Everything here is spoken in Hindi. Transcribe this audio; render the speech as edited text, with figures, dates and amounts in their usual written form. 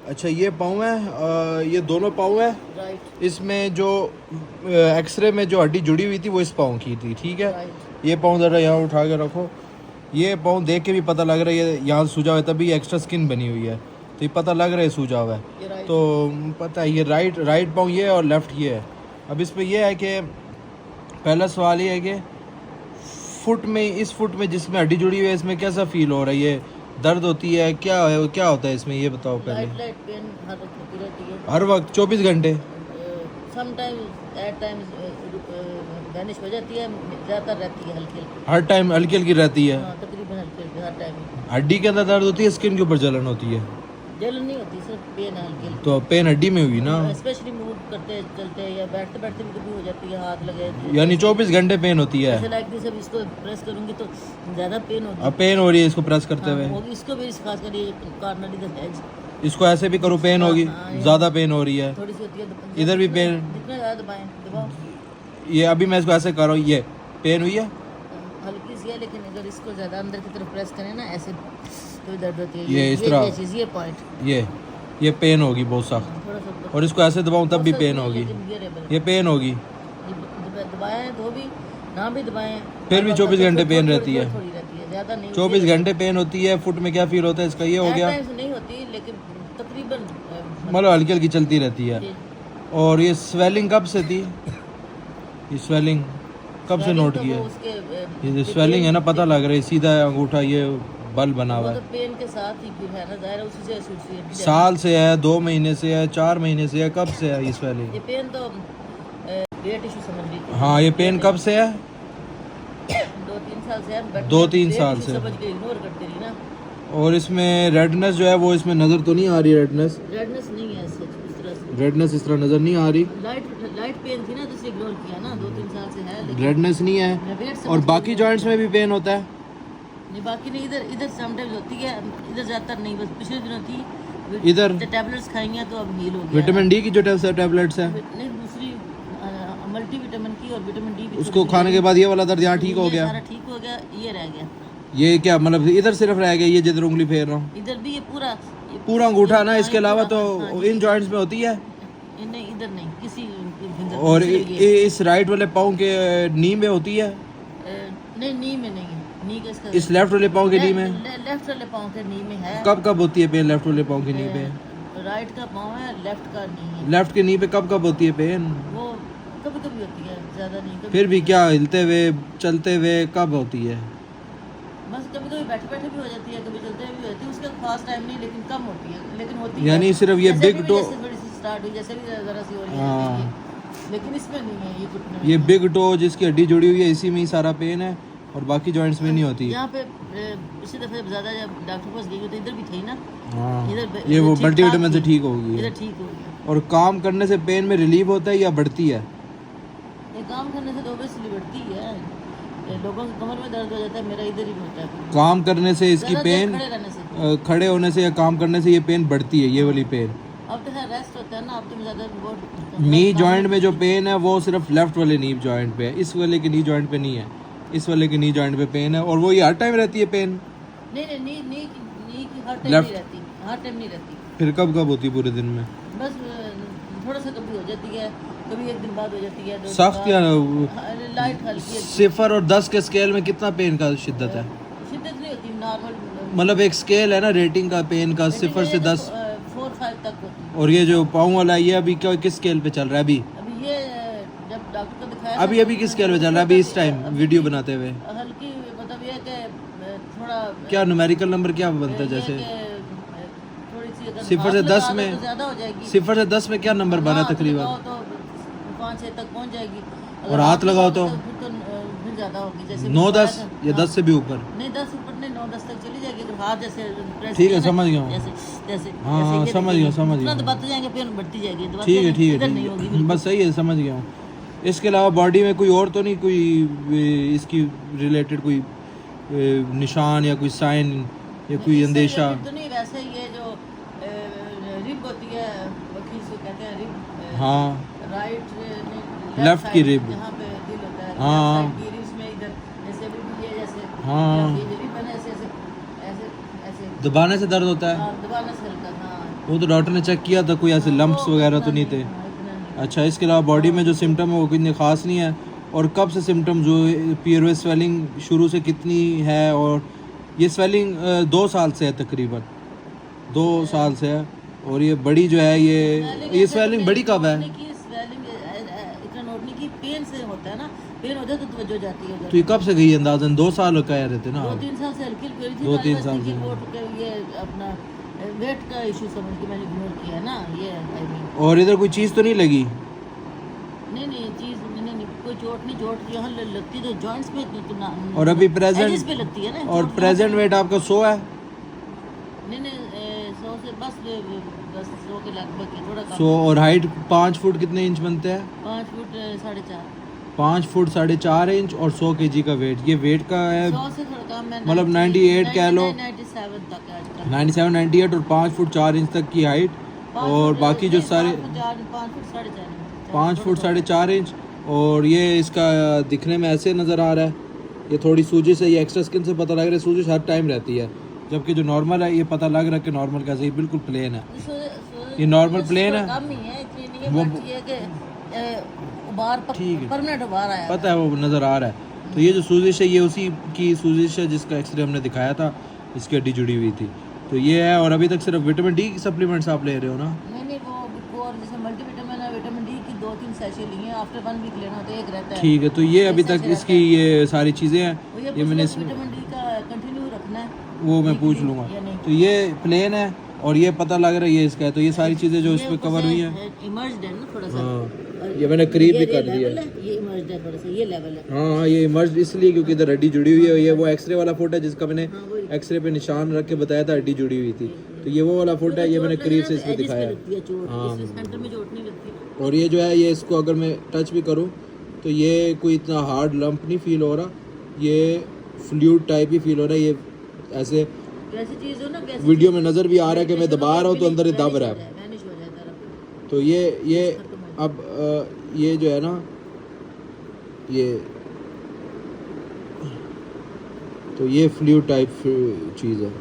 अच्छा ये पाँव है, ये दोनों पाँव है। राइट इसमें जो एक्सरे में जो हड्डी जुड़ी हुई थी वो इस पाँव की थी, ठीक है। राइट। ये पाँव ज़रा यहाँ उठा के रखो। ये पाँव देख के भी पता लग रहा है ये यहाँ सूजा हुआ है, तभी एक्स्ट्रा स्किन बनी हुई है, तो ये पता लग रहा है सूजा हुआ है। ये राइट तो पता है ये राइट पाँव ये है और लेफ़्ट ये है। अब इस पर यह है कि पहला सवाल ये है कि फुट में, इस फुट में जिसमें हड्डी जुड़ी हुई है इसमें कैसा फील हो रहा है, ये दर्द होती है, क्या होता है इसमें, ये बताओ पहले। लाइट पेन हर वक्त होती रहती है। हर वक्त 24 घंटे? समटाइम्स एट टाइम्स वैनिश हो जाती है, ज़्यादातर रहती है हल्की हल्की। हर टाइम हल्की हल्की रहती है? हाँ तकरीबन हल्की हल्की हर टाइम। हड्डी के अंदर दर्द होती है, स्किन के ऊपर जलन होती है? जलन नहीं होती, सिर्फ पेन है हल्की हल्की। तो पेन हड्डी में हुई ना? स्पेशली मूव करते चलते या बैठते बैठते भी कभी हो जाती है, हाथ लगे यानी 24 घंटे पेन होती है? ऐसे लाइक दिस। अब इसको प्रेस करूंगी तो ज़्यादा पेन होगी। अब पेन हो रही है इसको प्रेस करते हुए? होगी। इसको भी खास कर ये कॉर्नर इधर है, इसको ऐसे भी करो पेन होगी? ज़्यादा पेन हो रही है? थोड़ी सी होती है। इधर भी पेन? जितना ज़्यादा दबाएं दबाओ। ये अभी मैं इसको ऐसे कर रहा हूँ, ये पेन हुई है? हल्की सी है, लेकिन अगर इसको ज़्यादा अंदर की तरफ प्रेस करें ना ऐसे तो दर्द होती है। ये इस तरह? ये चीज़, ये पॉइंट, ये पेन होगी बहुत सख्त। थोड़ा सा और इसको ऐसे दबाऊं तब भी पेन होगी? ये पेन होगी? दबाएं तो भी ना भी दबाएं फिर भी 24 घंटे पेन रहती है? थोड़ी रहती है, ज़्यादा नहीं। 24 घंटे पेन होती है। फुट में क्या फील होता है इसका, ये हो गया? नहीं होती, लेकिन तकरीबन मतलब हल्की हल्की चलती रहती है। और ये स्वेलिंग कब से थी, ये स्वेलिंग कब से नोट की है? ये जो स्वेलिंग है ना, पता लग रहा है सीधा अंगूठा ये बल बना हुआ है। पेन के साथ ही है ना, ज़ाहिर है उसी से एसोसिएटेड है। साल से है, 2 महीने से है, 4 महीने से है, कब से है ये स्वेलिंग? ये पेन तो वेट इशू समझ लीजिए। हाँ ये पेन कब से है? 2-3 साल से है। 2-3 साल से समझ के इग्नोर करते रही ना। और इसमें रेडनेस जो है वो इसमें नज़र तो नहीं आ रही? रेडनेस नहीं है सच इस तरह से। रेडनेस इस तरह नज़र नहीं आ रही? लाइट पेन थी ना, तो इसे इग्नोर किया ना। 2-3 साल से है, लेकिन रेडनेस नहीं है। वेट और बाकी जॉइंट्स में भी पेन होता है? नहीं, बाकी नहीं। इधर समटाइम्स होती है, इधर ज़्यादातर नहीं। बस पिछले दिनों थी। इधर टैबलेट्स खाई हैं तो अब हील हो गया। विटामिन डी की जो टैबलेट्स है? नहीं, दूसरी मल्टीविटामिन की और विटामिन डी की। उसको खाने के बाद ये वाला दर्द यहाँ ठीक हो गया? सारा ठीक हो गया, ये रह गया। ये क्या मतलब इधर सिर्फ रह गया, ये जिधर उंगली फेर रहा हूँ? इधर भी ये पूरा अंगूठा ना, इसके अलावा तो इन जॉइंट्स में होती है? नहीं, इधर नहीं किसी। और इस राइट वाले पाँव के नी में होती है? नहीं, नी में नहीं है। नी का इसका इस लेफ्ट वाले पाँव के नी में? लेफ्ट वाले पाँव के नी में है। कब होती है पेन लेफ्ट वाले पाँव के नी पे? राइट का पाँव है, लेफ्ट का नी है। लेफ्ट के नी पे कब होती है पेन? वो कभी कभी होती है, ज़्यादा नहीं। कभी फिर भी क्या, हिलते हुए चलते हुए कब होती है? बस कभी कभी बैठे बैठे भी हो जाती है, कभी चलते हुए भी होती है। उसका खास टाइम नहीं, लेकिन कम होती है, लेकिन होती है। यानी सिर्फ ये बिग टो स्टार्ट हुई, जैसे भी ज़रा सी हो रही है, हाँ, लेकिन इसमें नहीं है। ये घुटने में ये बिग टो जिसकी हड्डी जुड़ी हुई है इसी में ही सारा पेन है, और बाकी जॉइंट्स में नहीं होती। यहाँ पे पिछली दफ़े ज़्यादा जब डॉक्टर पास गई तो इधर भी थी ना। हाँ, इधर ये वो ठीक मल्टीविटामिन से थी। ठीक होगी। इधर ठीक हो गया। और काम करने से पेन में रिलीफ होता है या बढ़ती है? ये काम करने से तो ऑब्वियसली बढ़ती है। ये लोगों के कमर में दर्द हो जाता है, मेरा इधर ही होता है। काम करने से इसकी ज़्यादा देर पेन, खड़े रहने से, खड़े होने से या काम करने से ये पेन बढ़ती है, ये वाली पेन? अब तो है रेस्ट होता है ना, अब तो ज़्यादा बहुत। नी जॉइंट में जो पेन है वो सिर्फ लेफ्ट वाले नी जॉइंट पे है, इस वाले के नी जॉइंट पे नहीं है। इस वाले के नी जॉइंट पे पेन है, और वो ये हर टाइम रहती है पेन? नहीं, नी की हर टाइम नहीं रहती, हर टाइम नहीं रहती। फिर कब होती है पूरे दिन में? बस थोड़ा सा कभी हो जाती है, कभी एक दिन बाद हो जाती है। सख्त या लाइट हल्की 0 और 10 के स्केल में कितना पेन का शिद्दत है? शिद्दत नहीं होती, नॉर्मल। मतलब एक स्केल है ना रेटिंग का पेन का, 0 से 10। 4-5 तक होती है। और ये जो पाँव वाला ये अभी क्या किस स्केल पे चल रहा है अभी? अभी ये जब डॉक्टर को दिखाया अभी किस स्केल पे चल रहा है अभी इस टाइम वीडियो बनाते हुए? हल्की, मतलब ये कि थोड़ा क्या न्यूमेरिकल नंबर क्या बनता है जैसे? थोड़ी सी अगर 0 से 10 में, तो ज़्यादा हो जाएगी। 0 से 10 में क्या नंबर बना तकरीबन? तो 5-6 तक पहुंच जाएगी। और हाथ लगाओ तो फिर ज़्यादा होगी, जैसे 9-10 या 10 से भी ऊपर? नहीं, 10 ऊपर नहीं, 9-10 तक चली जाएगी। अगर हाथ जैसे ठीक है, समझ गया हूँ। जैसे हाँ, समझ गया। दबाते जाएंगे, पेन बढ़ती जाएगी। ठीक है, बस सही है, समझ गया हूँ। इसके अलावा बॉडी में कोई और तो नहीं, कोई इसकी रिलेटेड कोई निशान या कोई साइन या कोई अंदेशा? तो नहीं, वैसे ये जो रिब होती है, वकील से कहते हैं रिब। हाँ, राइट लेफ्ट की रिब, यहाँ पे दिल होता है। हाँ, इसमें इधर जैसे भी ये जैसे, हाँ, ये रिब बने ऐसे ऐसे ऐसे ऐसे दबाने से दर्द होता है? हाँ, दबाने से हल्का। हाँ, वो तो डॉक्टर ने चेक किया था, कोई ऐसे लम्प्स वगैरह तो नहीं थे। अच्छा, इसके अलावा बॉडी में जो सिम्टम है वो कितने ख़ास नहीं है। और कब से सिम्टम जो पीरियड स्वेलिंग शुरू से कितनी है? और ये स्वेलिंग 2 साल से है, तकरीबन 2 साल से है। और ये बड़ी जो है ये स्वेलिंग बड़ी कब है? इतना नोट नहीं की, पेन से होता है ना, पेन होता है तो तवज्जो जाती है। तो ये कब से गई अंदाजन? 2 साल कह रहे थे ना? 2-3 साल से हल्की हल्की थी। 2-3 साल से। ये अपना वेट का इशू समझ के मैंने इग्नोर किया ना, ये आई मीन। और इधर कोई चीज़ तो नहीं लगी? नहीं चीज नहीं, कोई चोट नहीं। चोट यहाँ लगती तो जॉइंट्स पे तो ना, और अभी edges प्रेजेंट पे लगती है ना। और चोट प्रेजेंट वेट आपका 100 है? नहीं 100 से बस 100 के लगभग ही, थोड़ा कम। 100। और हाइट 5 फुट कितने इंच बनते हैं? 5 फुट 4.5। 5 फुट 4.5 इंच और 100 kg का वेट। ये वेट का है 100 से थोड़ा कम है, मतलब 98 कह लो। 97 तक है आजकल। 97 98 और 5 फुट 4 इंच तक की हाइट। और बाकी जो सारे 5 फुट 4.5। 5 foot 4.5 inch. और ये इसका दिखने में ऐसे नज़र आ रहा है। ये थोड़ी सूजिश है, ये एक्स्ट्रा स्किन से पता लग रहा है। सूजिश हर टाइम रहती है, जबकि जो नॉर्मल है ये पता लग रहा है कि नॉर्मल कैसे, ये बिल्कुल प्लेन है। ये नॉर्मल प्लेन है। कम ही है, इतनी नहीं है, वो- बट ये कि उबार ठीक है। परमानेंट उबार आया पता है, वो नज़र आ रहा है। तो ये जो सूजिश है ये उसी की सूजिश है जिसका एक्सरे हमने दिखाया था, इसकी हड्डी जुड़ी हुई थी। तो ये है। और अभी तक सिर्फ विटामिन डी की सप्लीमेंट्स आप ले रहे हो ना? नहीं वो और जैसे मल्टीविटामिन है, विटामिन डी की 2-3 सैशे लिए हैं। आफ्टर 1 वीक लेना होता है, एक रहता है। ठीक है। तो ये अभी तक सैशे इसकी ये सारी चीज़ें हैं, रहता है। ये मैंने पूछ लो इसमें विटामिन डी का कंटिन्यू रखना है, वो मैं पूछ weekly लूँगा। या नहीं। तो ये प्लेन है और ये पता लग रहा है ये इसका है। तो ये सारी चीज़ें जो इस पर कवर हुई हैं, इमर्ज्ड है ना थोड़ा सा। हाँ, और ये मैंने करीब भी कर level दिया। है, ये इमर्ज्ड है थोड़ा सा, ये लेवल है। हाँ, ये इमर्ज इसलिए क्योंकि इधर हड्डी जुड़ी हुई है। ये वो एक्सरे वाला फोटो है जिसका मैंने हाँ, वही। एक्सरे पे निशान रख के बताया था, हड्डी जुड़ी हुई थी। तो ये वो वाला फोटो है, ये मैंने करीब से इसमें दिखाया है। हाँ, सेंटर में चोट नहीं लगती। और ये जो है ये इसको अगर मैं टच भी करूँ तो ये कोई इतना हार्ड लंप नहीं फील हो रहा, ये फ्लूइड टाइप ही फील हो रहा है। ये ऐसे वैसी चीज हो ना, वैसी वीडियो में नज़र भी आ रहा है कि मैं दबा रहा हूँ तो अंदर ही दब रहा है। वैनिश हो जाता है। तो ये अब ये जो है ना, ये तो ये फ्लूइड टाइप चीज़ है।